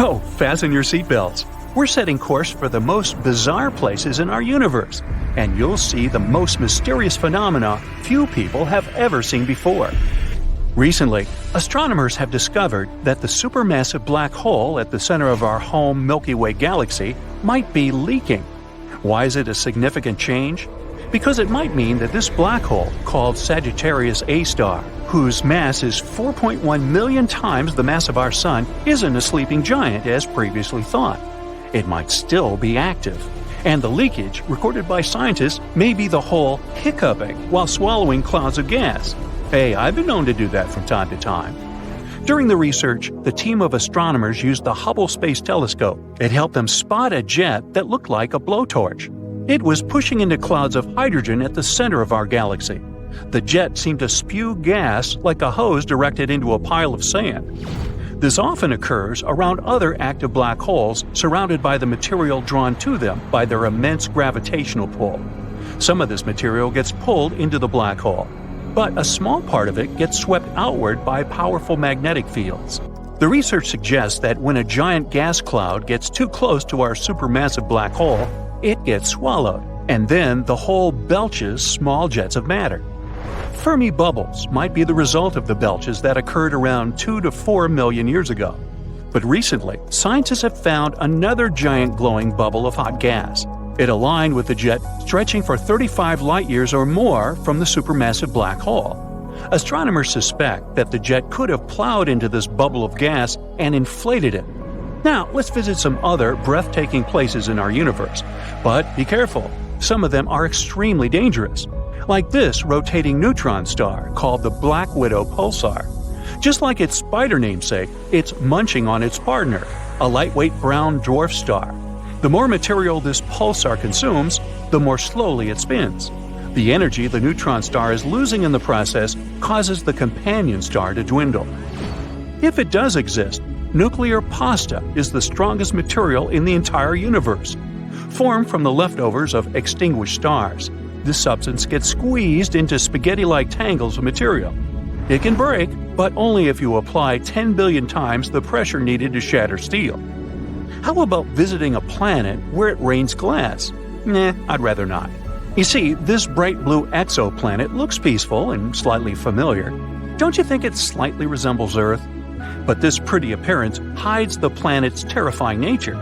Oh, fasten your seatbelts. We're setting course for the most bizarre places in our universe, and you'll see the most mysterious phenomena few people have ever seen before. Recently, astronomers have discovered that the supermassive black hole at the center of our home Milky Way galaxy might be leaking. Why is it a significant change? Because it might mean that this black hole, called Sagittarius A star, whose mass is 4.1 million times the mass of our Sun, isn't a sleeping giant as previously thought. It might still be active. And the leakage, recorded by scientists, may be the hole hiccuping while swallowing clouds of gas. Hey, I've been known to do that from time to time. During the research, the team of astronomers used the Hubble Space Telescope. It helped them spot a jet that looked like a blowtorch. It was pushing into clouds of hydrogen at the center of our galaxy. The jet seemed to spew gas like a hose directed into a pile of sand. This often occurs around other active black holes surrounded by the material drawn to them by their immense gravitational pull. Some of this material gets pulled into the black hole, but a small part of it gets swept outward by powerful magnetic fields. The research suggests that when a giant gas cloud gets too close to our supermassive black hole, it gets swallowed, and then the hole belches small jets of matter. Fermi bubbles might be the result of the belches that occurred around 2 to 4 million years ago. But recently, scientists have found another giant glowing bubble of hot gas. It aligned with the jet stretching for 35 light-years or more from the supermassive black hole. Astronomers suspect that the jet could have plowed into this bubble of gas and inflated it. Now, let's visit some other breathtaking places in our universe. But be careful, some of them are extremely dangerous. Like this rotating neutron star called the Black Widow pulsar. Just like its spider namesake, it's munching on its partner, a lightweight brown dwarf star. The more material this pulsar consumes, the more slowly it spins. The energy the neutron star is losing in the process causes the companion star to dwindle. If it does exist, nuclear pasta is the strongest material in the entire universe. Formed from the leftovers of extinguished stars, this substance gets squeezed into spaghetti-like tangles of material. It can break, but only if you apply 10 billion times the pressure needed to shatter steel. How about visiting a planet where it rains glass? Nah, I'd rather not. You see, this bright blue exoplanet looks peaceful and slightly familiar. Don't you think it slightly resembles Earth? But this pretty appearance hides the planet's terrifying nature.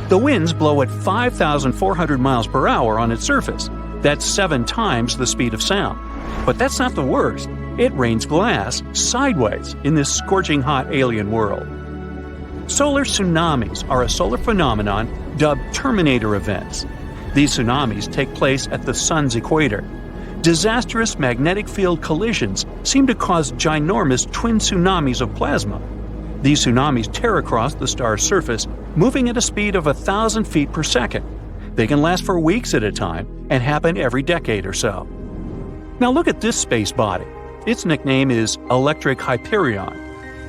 The winds blow at 5,400 miles per hour on its surface. That's 7 times the speed of sound. But that's not the worst. It rains glass sideways in this scorching hot alien world. Solar tsunamis are a solar phenomenon dubbed Terminator events. These tsunamis take place at the Sun's equator. Disastrous magnetic field collisions seem to cause ginormous twin tsunamis of plasma. These tsunamis tear across the star's surface, moving at a speed of 1,000 feet per second. They can last for weeks at a time and happen every decade or so. Now look at this space body. Its nickname is Electric Hyperion.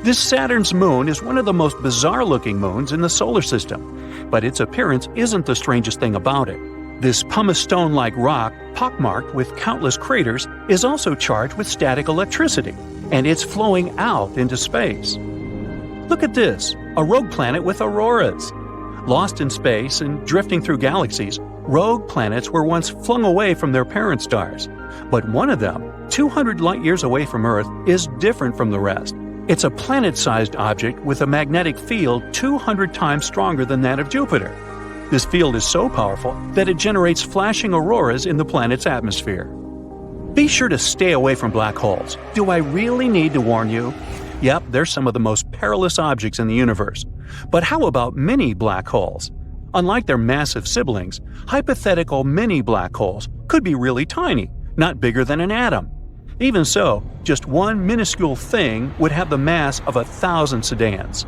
This Saturn's moon is one of the most bizarre-looking moons in the solar system, but its appearance isn't the strangest thing about it. This pumice stone-like rock, pockmarked with countless craters, is also charged with static electricity, and it's flowing out into space. Look at this, a rogue planet with auroras. Lost in space and drifting through galaxies, rogue planets were once flung away from their parent stars. But one of them, 200 light-years away from Earth, is different from the rest. It's a planet-sized object with a magnetic field 200 times stronger than that of Jupiter. This field is so powerful that it generates flashing auroras in the planet's atmosphere. Be sure to stay away from black holes. Do I really need to warn you? Yep, they're some of the most perilous objects in the universe. But how about mini black holes? Unlike their massive siblings, hypothetical mini black holes could be really tiny, not bigger than an atom. Even so, just one minuscule thing would have the mass of 1,000 sedans.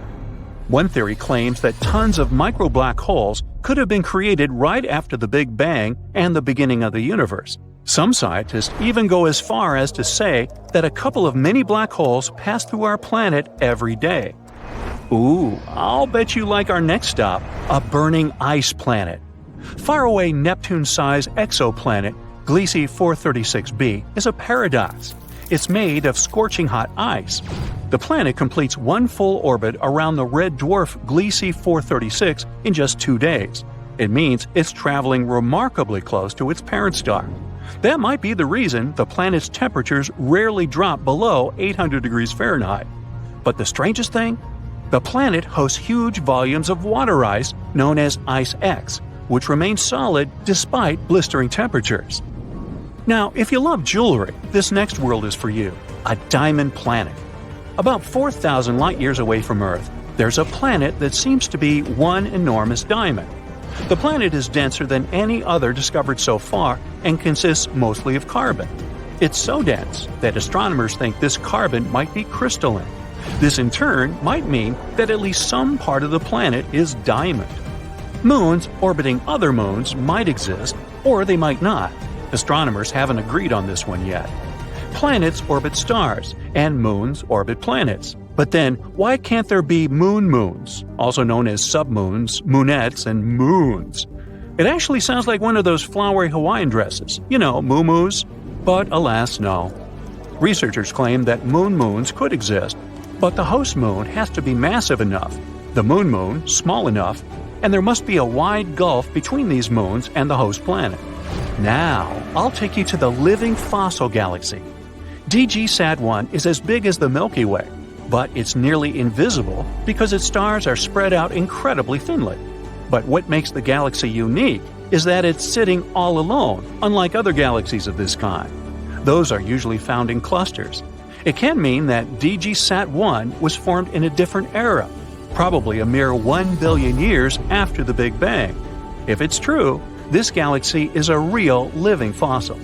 One theory claims that tons of micro-black holes could have been created right after the Big Bang and the beginning of the universe. Some scientists even go as far as to say that a couple of mini black holes pass through our planet every day. Ooh, I'll bet you like our next stop, a burning ice planet. Faraway Neptune-sized exoplanet Gliese 436b is a paradox. it's made of scorching hot ice. The planet completes one full orbit around the red dwarf Gliese 436 in just 2 days. It means it's traveling remarkably close to its parent star. That might be the reason the planet's temperatures rarely drop below 800 degrees Fahrenheit. But the strangest thing? The planet hosts huge volumes of water ice known as Ice X, which remains solid despite blistering temperatures. Now, if you love jewelry, this next world is for you – a diamond planet. About 4,000 light-years away from Earth, there's a planet that seems to be one enormous diamond. The planet is denser than any other discovered so far and consists mostly of carbon. It's so dense that astronomers think this carbon might be crystalline. This in turn might mean that at least some part of the planet is diamond. Moons orbiting other moons might exist, or they might not. Astronomers haven't agreed on this one yet. Planets orbit stars, and moons orbit planets. But then, why can't there be moons, also known as submoons, moonettes, and moons? It actually sounds like one of those flowery Hawaiian dresses, moo-moos. But alas, no. Researchers claim that moons could exist, but the host moon has to be massive enough, the moon small enough, and there must be a wide gulf between these moons and the host planet. Now, I'll take you to the living fossil galaxy. DG-SAT-1 is as big as the Milky Way, but it's nearly invisible because its stars are spread out incredibly thinly. But what makes the galaxy unique is that it's sitting all alone, unlike other galaxies of this kind. Those are usually found in clusters. It can mean that DG-SAT-1 was formed in a different era, probably a mere 1 billion years after the Big Bang. If it's true, this galaxy is a real living fossil.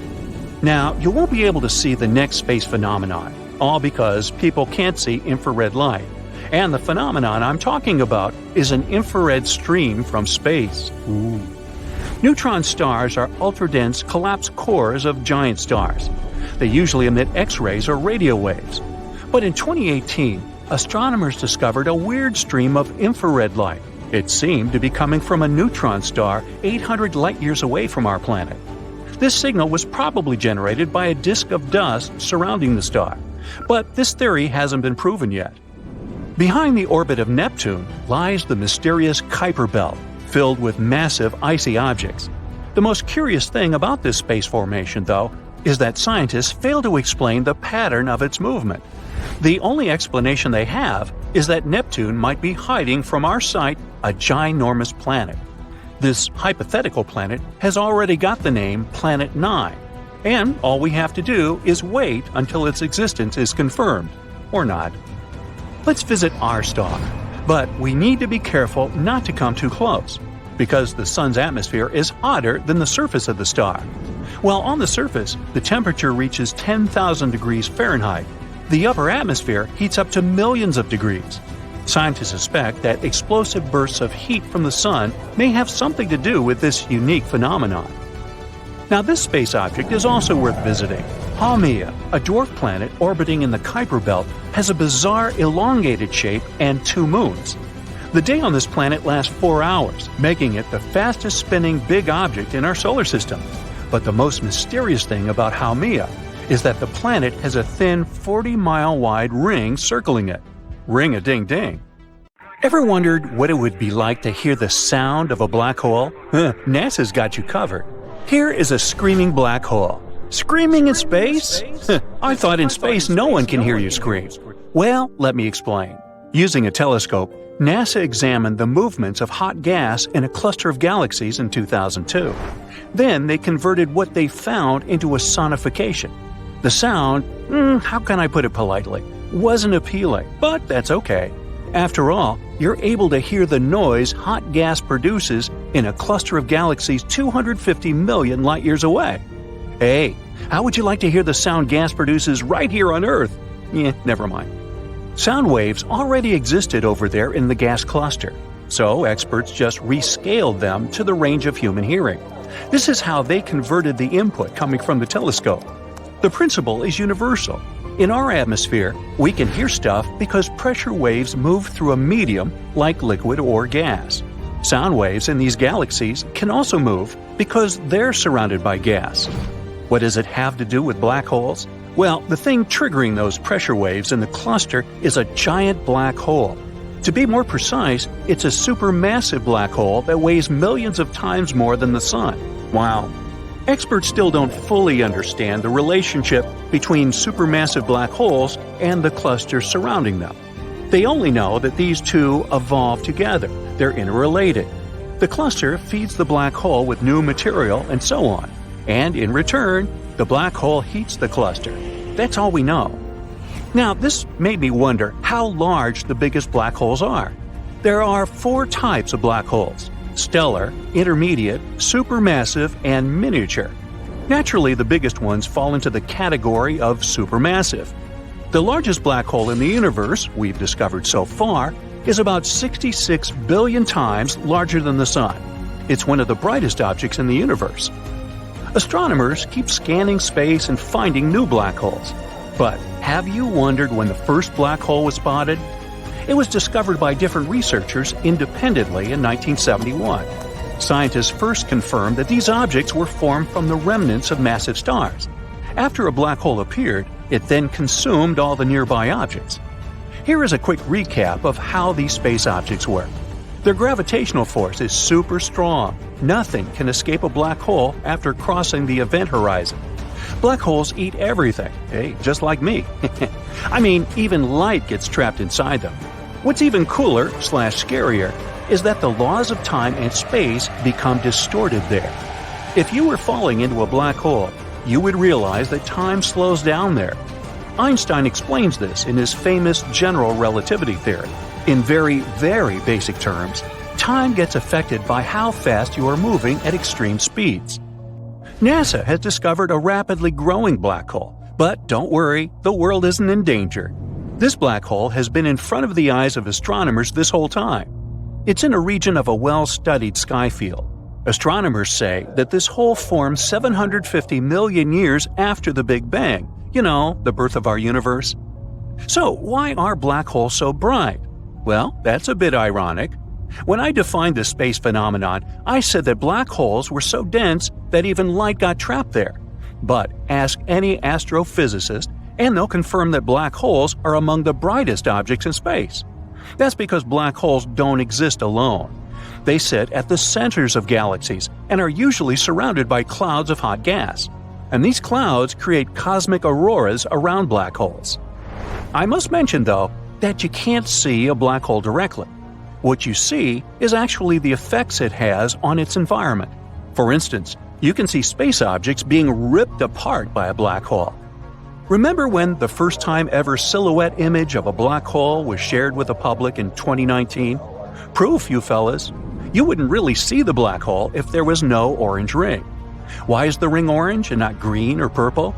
Now, you won't be able to see the next space phenomenon, all because people can't see infrared light. And the phenomenon I'm talking about is an infrared stream from space. Ooh. Neutron stars are ultra-dense collapsed cores of giant stars. They usually emit X-rays or radio waves. But in 2018, astronomers discovered a weird stream of infrared light. It seemed to be coming from a neutron star 800 light-years away from our planet. This signal was probably generated by a disk of dust surrounding the star, but this theory hasn't been proven yet. Behind the orbit of Neptune lies the mysterious Kuiper Belt, filled with massive icy objects. The most curious thing about this space formation, though, is that scientists fail to explain the pattern of its movement. The only explanation they have is that Neptune might be hiding from our sight a ginormous planet. This hypothetical planet has already got the name Planet 9, and all we have to do is wait until its existence is confirmed, or not. Let's visit our star, but we need to be careful not to come too close, because the Sun's atmosphere is hotter than the surface of the star. While on the surface, the temperature reaches 10,000 degrees Fahrenheit, the upper atmosphere heats up to millions of degrees. Scientists suspect that explosive bursts of heat from the Sun may have something to do with this unique phenomenon. Now, this space object is also worth visiting. Haumea, a dwarf planet orbiting in the Kuiper Belt, has a bizarre elongated shape and 2 moons. The day on this planet lasts 4 hours, making it the fastest spinning big object in our solar system. But the most mysterious thing about Haumea is that the planet has a thin 40-mile-wide ring circling it. Ring-a-ding-ding. Ever wondered what it would be like to hear the sound of a black hole? NASA's got you covered. Here is a screaming black hole. Screaming in space? I thought in space no one can hear you scream. Well, let me explain. Using a telescope, NASA examined the movements of hot gas in a cluster of galaxies in 2002. Then they converted what they found into a sonification. The sound, how can I put it politely, wasn't appealing, but that's okay. After all, you're able to hear the noise hot gas produces in a cluster of galaxies 250 million light-years away. Hey, how would you like to hear the sound gas produces right here on Earth? Never mind. Sound waves already existed over there in the gas cluster, so experts just rescaled them to the range of human hearing. This is how they converted the input coming from the telescope. The principle is universal. In our atmosphere, we can hear stuff because pressure waves move through a medium like liquid or gas. Sound waves in these galaxies can also move because they're surrounded by gas. What does it have to do with black holes? Well, the thing triggering those pressure waves in the cluster is a giant black hole. To be more precise, it's a supermassive black hole that weighs millions of times more than the Sun. Wow. Experts still don't fully understand the relationship between supermassive black holes and the clusters surrounding them. They only know that these two evolve together. They're interrelated. The cluster feeds the black hole with new material and so on. And in return, the black hole heats the cluster. That's all we know. Now, this made me wonder how large the biggest black holes are. There are 4 types of black holes: stellar, intermediate, supermassive, and miniature. Naturally, the biggest ones fall into the category of supermassive. The largest black hole in the universe we've discovered so far is about 66 billion times larger than the Sun. It's one of the brightest objects in the universe. Astronomers keep scanning space and finding new black holes. But have you wondered when the first black hole was spotted? It was discovered by different researchers independently in 1971. Scientists first confirmed that these objects were formed from the remnants of massive stars. After a black hole appeared, it then consumed all the nearby objects. Here is a quick recap of how these space objects work. Their gravitational force is super strong. Nothing can escape a black hole after crossing the event horizon. Black holes eat everything, just like me. I mean, even light gets trapped inside them. What's even cooler/scarier is that the laws of time and space become distorted there. If you were falling into a black hole, you would realize that time slows down there. Einstein explains this in his famous general relativity theory. In very, very basic terms, time gets affected by how fast you are moving at extreme speeds. NASA has discovered a rapidly growing black hole, but don't worry, the world isn't in danger. This black hole has been in front of the eyes of astronomers this whole time. It's in a region of a well-studied sky field. Astronomers say that this hole formed 750 million years after the Big Bang, the birth of our universe. So why are black holes so bright? Well, that's a bit ironic. When I defined this space phenomenon, I said that black holes were so dense that even light got trapped there. But ask any astrophysicist, and they'll confirm that black holes are among the brightest objects in space. That's because black holes don't exist alone. They sit at the centers of galaxies and are usually surrounded by clouds of hot gas. And these clouds create cosmic auroras around black holes. I must mention, though, that you can't see a black hole directly. What you see is actually the effects it has on its environment. For instance, you can see space objects being ripped apart by a black hole. Remember when the first time ever silhouette image of a black hole was shared with the public in 2019? Proof, you fellas. You wouldn't really see the black hole if there was no orange ring. Why is the ring orange and not green or purple?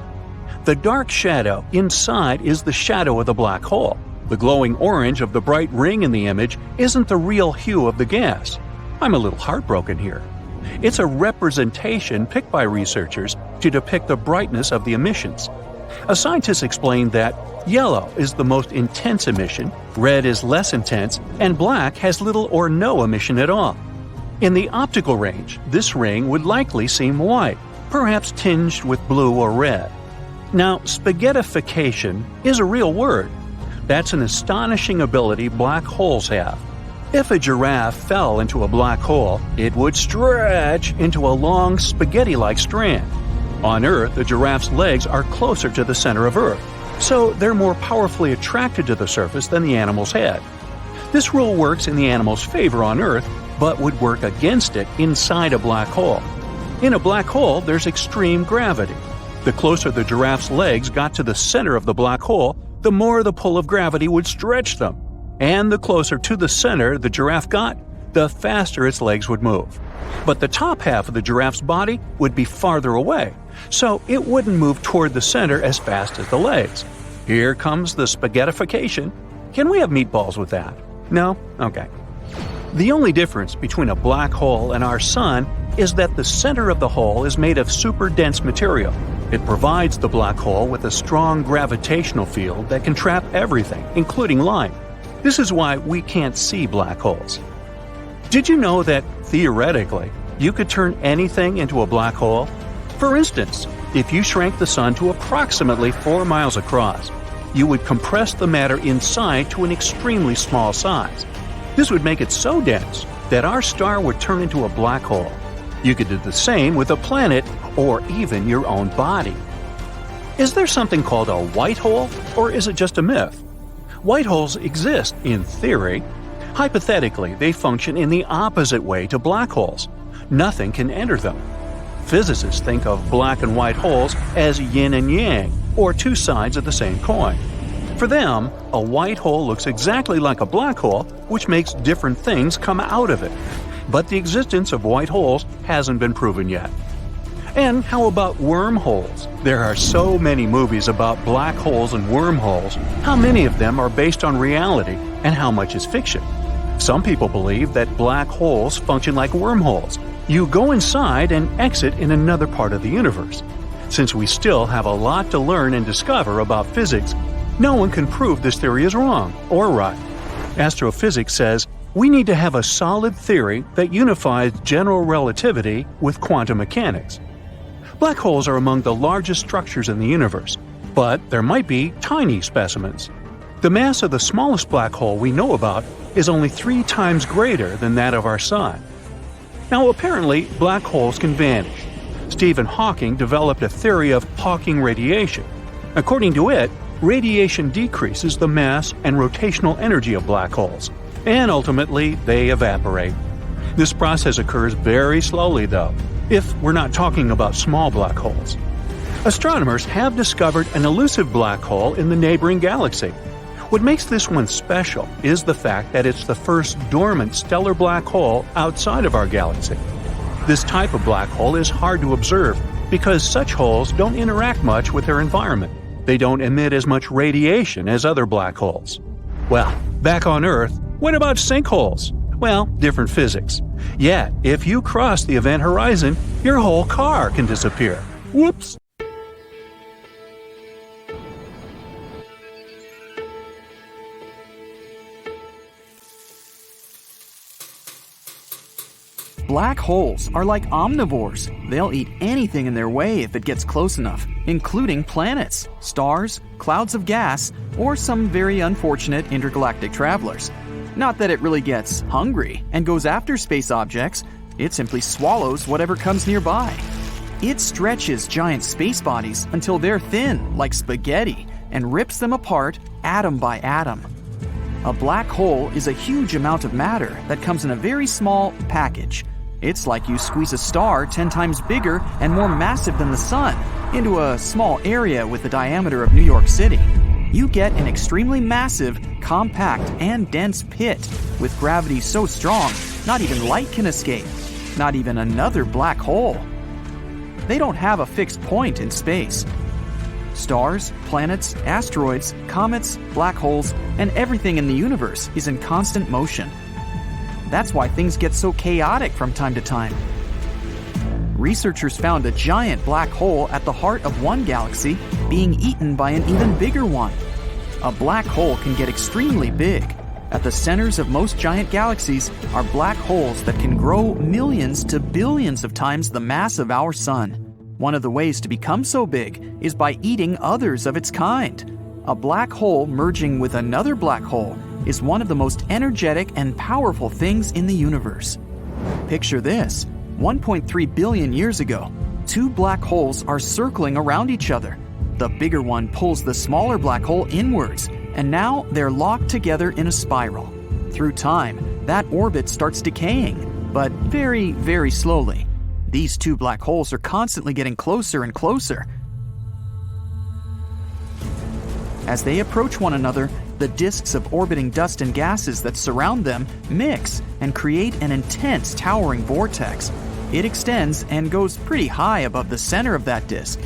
The dark shadow inside is the shadow of the black hole. The glowing orange of the bright ring in the image isn't the real hue of the gas. I'm a little heartbroken here. It's a representation picked by researchers to depict the brightness of the emissions. A scientist explained that yellow is the most intense emission, red is less intense, and black has little or no emission at all. In the optical range, this ring would likely seem white, perhaps tinged with blue or red. Now, spaghettification is a real word. That's an astonishing ability black holes have. If a giraffe fell into a black hole, it would stretch into a long spaghetti-like strand. On Earth, a giraffe's legs are closer to the center of Earth, so they're more powerfully attracted to the surface than the animal's head. This rule works in the animal's favor on Earth, but would work against it inside a black hole. In a black hole, there's extreme gravity. The closer the giraffe's legs got to the center of the black hole, the more the pull of gravity would stretch them. And the closer to the center the giraffe got, the faster its legs would move. But the top half of the giraffe's body would be farther away, so it wouldn't move toward the center as fast as the legs. Here comes the spaghettification. Can we have meatballs with that? No? Okay. The only difference between a black hole and our sun is that the center of the hole is made of super dense material. It provides the black hole with a strong gravitational field that can trap everything, including light. This is why we can't see black holes. Did you know that, theoretically, you could turn anything into a black hole? For instance, If you shrank the sun to approximately 4 miles across, you would compress the matter inside to an extremely small size. This would make it so dense that our star would turn into a black hole. You could do the same with a planet or even your own body. Is there something called a white hole, or is it just a myth? White holes exist in theory. Hypothetically, they function in the opposite way to black holes. Nothing can enter them. Physicists think of black and white holes as yin and yang, or two sides of the same coin. For them, a white hole looks exactly like a black hole, which makes different things come out of it. But the existence of white holes hasn't been proven yet. And how about wormholes? There are so many movies about black holes and wormholes. How many of them are based on reality, and how much is fiction? Some people believe that black holes function like wormholes. You go inside and exit in another part of the universe. Since we still have a lot to learn and discover about physics, no one can prove this theory is wrong or right. Astrophysics says we need to have a solid theory that unifies general relativity with quantum mechanics. Black holes are among the largest structures in the universe, but there might be tiny specimens. The mass of the smallest black hole we know about is only 3 times greater than that of our Sun. Now, apparently, black holes can vanish. Stephen Hawking developed a theory of Hawking radiation. According to it, radiation decreases the mass and rotational energy of black holes, and ultimately they evaporate. This process occurs very slowly, though, if we're not talking about small black holes. Astronomers have discovered an elusive black hole in the neighboring galaxy. What makes this one special is the fact that it's the first dormant stellar black hole outside of our galaxy. This type of black hole is hard to observe because such holes don't interact much with their environment. They don't emit as much radiation as other black holes. Well, back on Earth, what about sinkholes? Well, different physics. Yet, if you cross the event horizon, your whole car can disappear. Whoops! Black holes are like omnivores. They'll eat anything in their way if it gets close enough, including planets, stars, clouds of gas, or some very unfortunate intergalactic travelers. Not that it really gets hungry and goes after space objects, it simply swallows whatever comes nearby. It stretches giant space bodies until they're thin, like spaghetti, and rips them apart atom by atom. A black hole is a huge amount of matter that comes in a very small package. It's like you squeeze a star 10 times bigger and more massive than the Sun into a small area with the diameter of New York City. You get an extremely massive, compact, and dense pit with gravity so strong, not even light can escape, not even another black hole. They don't have a fixed point in space. Stars, planets, asteroids, comets, black holes, and everything in the universe is in constant motion. That's why things get so chaotic from time to time. Researchers found a giant black hole at the heart of one galaxy being eaten by an even bigger one. A black hole can get extremely big. At the centers of most giant galaxies are black holes that can grow millions to billions of times the mass of our Sun. One of the ways to become so big is by eating others of its kind. A black hole merging with another black hole is one of the most energetic and powerful things in the universe. Picture this: 1.3 billion years ago, 2 black holes are circling around each other. The bigger one pulls the smaller black hole inwards, and now they're locked together in a spiral. Through time, that orbit starts decaying, but very, very slowly. These 2 black holes are constantly getting closer and closer. As they approach one another, the disks of orbiting dust and gases that surround them mix and create an intense towering vortex. It extends and goes pretty high above the center of that disk.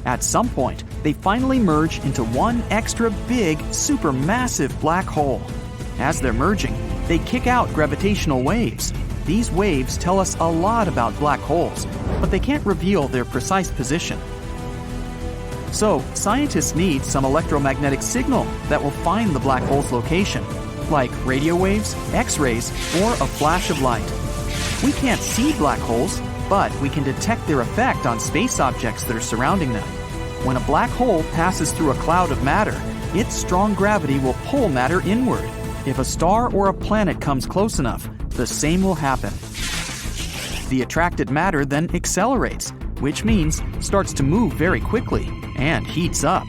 At some point, they finally merge into one extra big, supermassive black hole. As they're merging, they kick out gravitational waves. These waves tell us a lot about black holes, but they can't reveal their precise position. So, scientists need some electromagnetic signal that will find the black hole's location, like radio waves, X-rays, or a flash of light. We can't see black holes, but we can detect their effect on space objects that are surrounding them. When a black hole passes through a cloud of matter, its strong gravity will pull matter inward. If a star or a planet comes close enough, the same will happen. The attracted matter then accelerates, which means starts to move very quickly and heats up.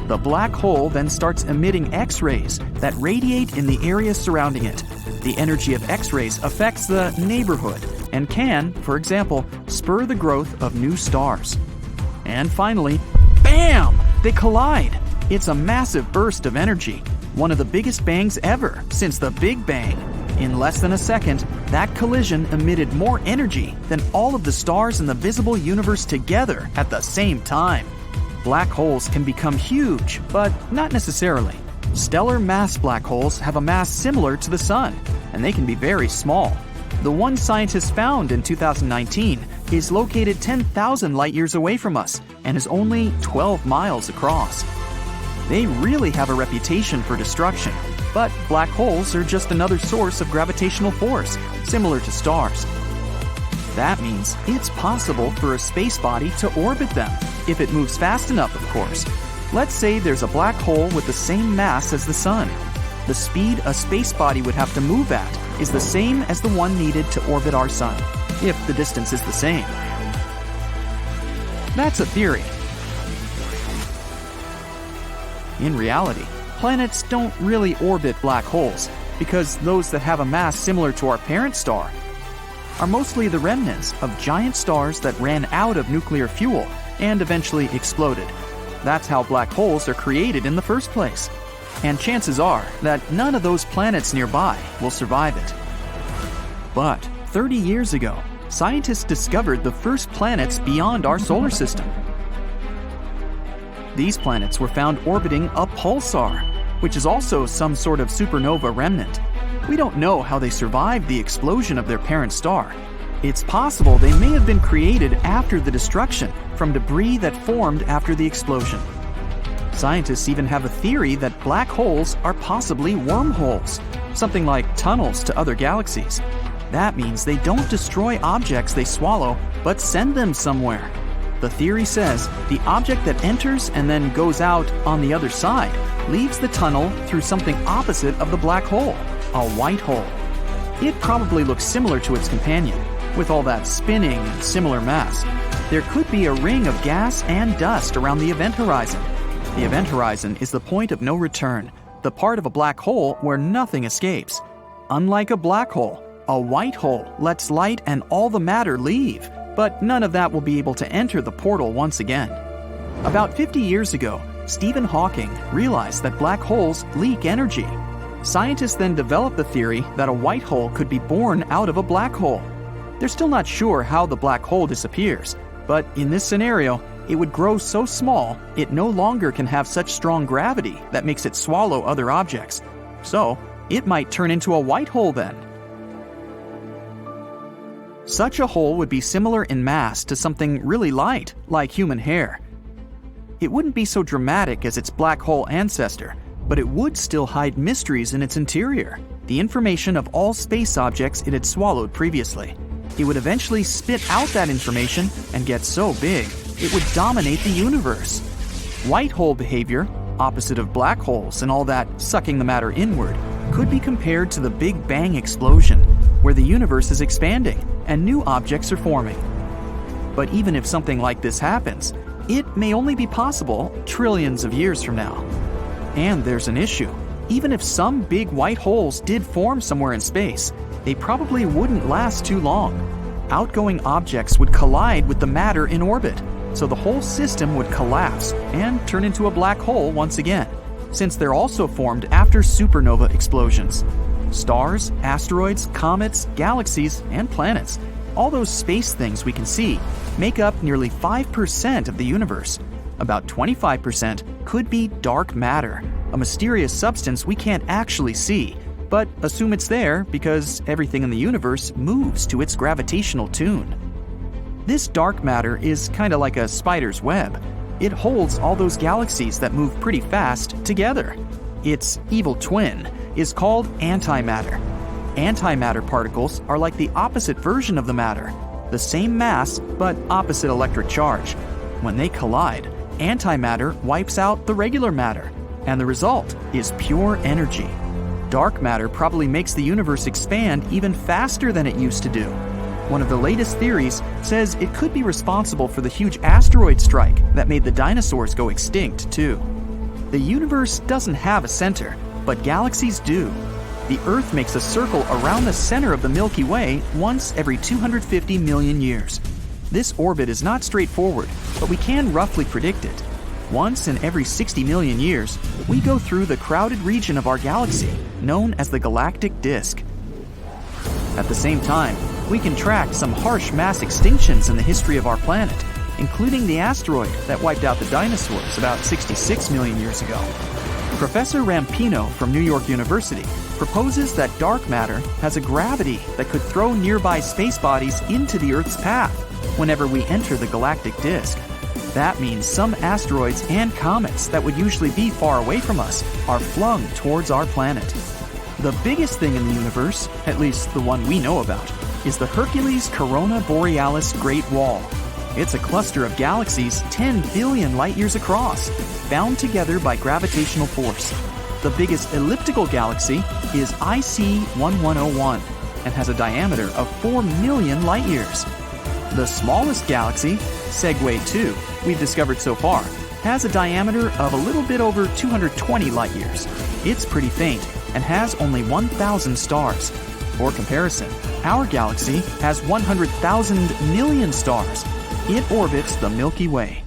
The black hole then starts emitting X-rays that radiate in the area surrounding it. The energy of X-rays affects the neighborhood and can, for example, spur the growth of new stars. And finally, bam! They collide. It's a massive burst of energy, one of the biggest bangs ever since the Big Bang. In less than a second, that collision emitted more energy than all of the stars in the visible universe together at the same time. Black holes can become huge, but not necessarily. Stellar mass black holes have a mass similar to the Sun, and they can be very small. The one scientists found in 2019 is located 10,000 light-years away from us and is only 12 miles across. They really have a reputation for destruction, but black holes are just another source of gravitational force, similar to stars. That means it's possible for a space body to orbit them, if it moves fast enough, of course. Let's say there's a black hole with the same mass as the Sun. The speed a space body would have to move at is the same as the one needed to orbit our Sun, if the distance is the same. That's a theory. In reality, planets don't really orbit black holes, because those that have a mass similar to our parent star are mostly the remnants of giant stars that ran out of nuclear fuel and eventually exploded. That's how black holes are created in the first place. And chances are that none of those planets nearby will survive it. But 30 years ago, scientists discovered the first planets beyond our solar system. These planets were found orbiting a pulsar, which is also some sort of supernova remnant. We don't know how they survived the explosion of their parent star. It's possible they may have been created after the destruction from debris that formed after the explosion. Scientists even have a theory that black holes are possibly wormholes, something like tunnels to other galaxies. That means they don't destroy objects they swallow, but send them somewhere. The theory says the object that enters and then goes out on the other side leaves the tunnel through something opposite of the black hole, a white hole. It probably looks similar to its companion, with all that spinning and similar mass. There could be a ring of gas and dust around the event horizon. The event horizon is the point of no return, the part of a black hole where nothing escapes. Unlike a black hole, a white hole lets light and all the matter leave, but none of that will be able to enter the portal once again. About 50 years ago, Stephen Hawking realized that black holes leak energy. Scientists then developed the theory that a white hole could be born out of a black hole. They're still not sure how the black hole disappears, but in this scenario, it would grow so small it no longer can have such strong gravity that makes it swallow other objects. So, it might turn into a white hole then. Such a hole would be similar in mass to something really light, like human hair. It wouldn't be so dramatic as its black hole ancestor, but it would still hide mysteries in its interior, the information of all space objects it had swallowed previously. It would eventually spit out that information and get so big, it would dominate the universe. White hole behavior, opposite of black holes and all that sucking the matter inward, could be compared to the Big Bang explosion, where the universe is expanding and new objects are forming. But even if something like this happens, it may only be possible trillions of years from now. And there's an issue. Even if some big white holes did form somewhere in space, they probably wouldn't last too long. Outgoing objects would collide with the matter in orbit, so the whole system would collapse and turn into a black hole once again, since they're also formed after supernova explosions. Stars, asteroids, comets, galaxies, and planets, all those space things we can see, make up nearly 5% of the universe. About 25% could be dark matter, a mysterious substance we can't actually see, but assume it's there because everything in the universe moves to its gravitational tune. This dark matter is kind of like a spider's web. It holds all those galaxies that move pretty fast together. Its evil twin is called antimatter. Antimatter particles are like the opposite version of the matter. the same mass but opposite electric charge. When they collide, antimatter wipes out the regular matter, and the result is pure energy. Dark matter probably makes the universe expand even faster than it used to do. One of the latest theories says it could be responsible for the huge asteroid strike that made the dinosaurs go extinct, too. The universe doesn't have a center, but galaxies do. The Earth makes a circle around the center of the Milky Way once every 250 million years. This orbit is not straightforward, but we can roughly predict it. Once in every 60 million years, we go through the crowded region of our galaxy, known as the galactic disk. At the same time, we can track some harsh mass extinctions in the history of our planet, including the asteroid that wiped out the dinosaurs about 66 million years ago. Professor Rampino from New York University proposes that dark matter has a gravity that could throw nearby space bodies into the Earth's path whenever we enter the galactic disk. That means some asteroids and comets that would usually be far away from us are flung towards our planet. The biggest thing in the universe, at least the one we know about, is the Hercules Corona Borealis Great Wall. It's a cluster of galaxies 10 billion light-years across, bound together by gravitational force. The biggest elliptical galaxy is IC 1101 and has a diameter of 4 million light-years. The smallest galaxy, Segway 2, we've discovered so far, has a diameter of a little bit over 220 light-years. It's pretty faint and has only 1,000 stars. For comparison, our galaxy has 100,000 million stars. It orbits the Milky Way.